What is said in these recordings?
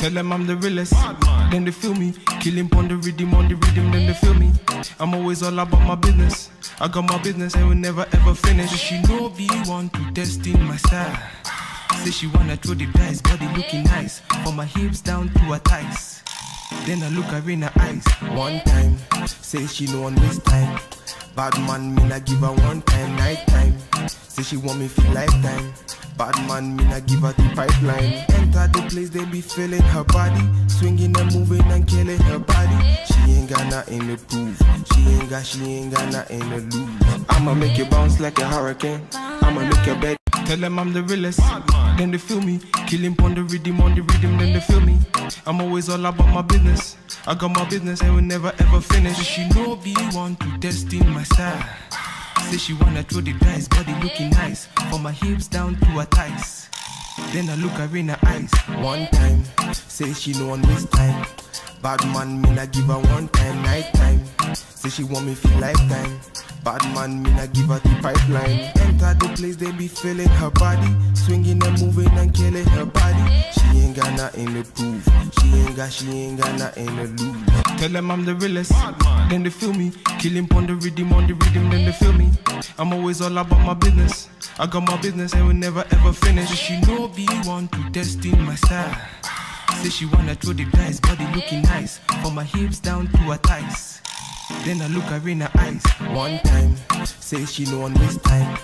Tell them I'm the realest, then they feel me. Killing on the rhythm, then they feel me. I'm always all about my business. I got my business and will never ever finish. She know be one to test in my style. Say she wanna throw the dice, body looking nice. From my hips down to her thighs. Then I look her in her eyes. One time, say she no one waste time. Bad man, me not give her one time, night time. Say she want me for lifetime. Bad man, me not give her the pipeline. Enter the place, they be feeling her body. Swinging and moving and killing her body. She ain't got nothing to prove. She ain't got nothing to lose. I'ma make you bounce like a hurricane. I'ma make your bed. Tell them I'm the realest, then they feel me. Killing on the rhythm, then they feel me. I'm always all about my business. I got my business and will never ever finish. She know be one to test in my style. Say she wanna throw the dice, body looking nice. From my hips down to her thighs. Then I look her in her eyes. One time, say she no one waste time. Bad man, me not give her one time, night time. Say she want me for lifetime. Bad man, me not give her the pipeline. Enter the place, they be feeling her body. Swinging and moving and killing her body. She ain't got nothing to prove. She ain't got nothing to lose. Tell them I'm the realest, then they feel me. Killing on the rhythm, then they feel me. I'm always all about my business. I got my business and will never ever finish. She know be one to test in my style. Say she wanna throw the dice, body looking nice. From my hips down to her thighs. Then I look her in her eyes. One time, say she no one waste time.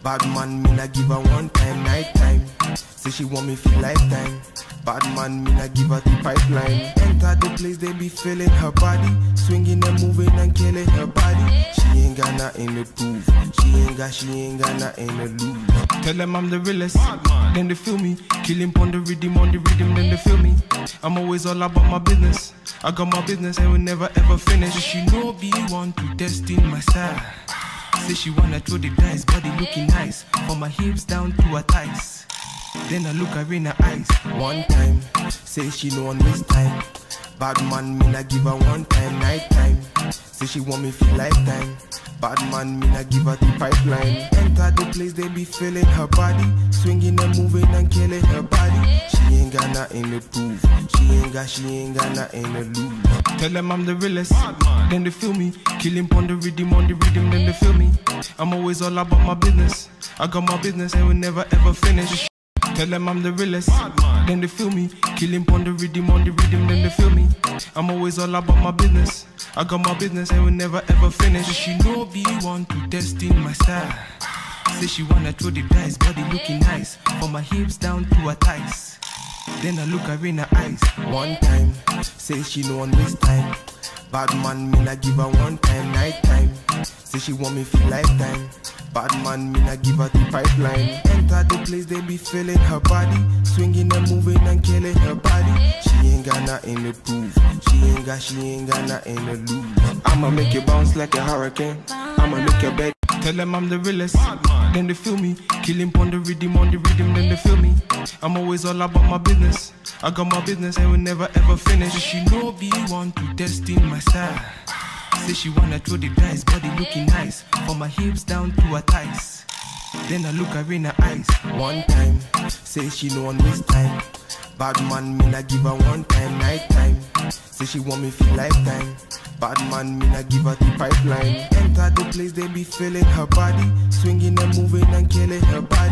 Bad man, me not give her one time, night time. Say she want me for lifetime. Bad man, me not give her the pipeline. Enter the place, they be feeling her body. Swinging and moving and killing her body. She ain't got nothing to prove. She ain't got nothing to lose. Tell them I'm the realest, then they feel me. Killing on the rhythm, then they feel me. I'm always all about my business. I got my business and will never ever finish. She know be one to test in my style. Say she wanna throw the dice, body looking nice. From my hips down to her thighs. Then I look her in her eyes. One time, say she no one waste time. Bad man, me not give her one time, night time. Say she want me for lifetime. Bad man, me not give her the pipeline. Enter the place, they be feeling her body. Swinging and moving and killing her body. She ain't got nothing to prove. She ain't got nothing to lose. Tell them I'm the realest, then they feel me. Killing on the rhythm, then they feel me. I'm always all about my business. I got my business and will never ever finish. Tell them I'm the realest, then they feel me. Killing on the rhythm, then they feel me. I'm always all about my business. I got my business and will never ever finish. She know be one to test in my style. Say she wanna throw the dice, body looking nice. From my hips down to her thighs. Then I look her in her eyes. One time, say she no one waste time. Bad man, me not give her one time, night time. Say she want me for lifetime. Bad man, me not give her the pipeline. Enter the place, they be feeling her body. Swinging and moving and killing her body. She ain't got nothing to prove. She ain't got nothing to lose. I'ma make you bounce like a hurricane. I'ma make your bed. Tell them I'm the realest, then they feel me. Killing on the rhythm, then they feel me. I'm always all about my business. I got my business and will never ever finish. She know be one to test in my style. Say she wanna throw the dice, body looking nice. From my hips down to her thighs. Then I look her in her eyes. One time, say she no one waste time. Bad man, me not give her one time, night time. Say she want me for lifetime. Bad man, me not give her the pipeline. Enter the place, they be feeling her body. Swinging and moving and killing her body.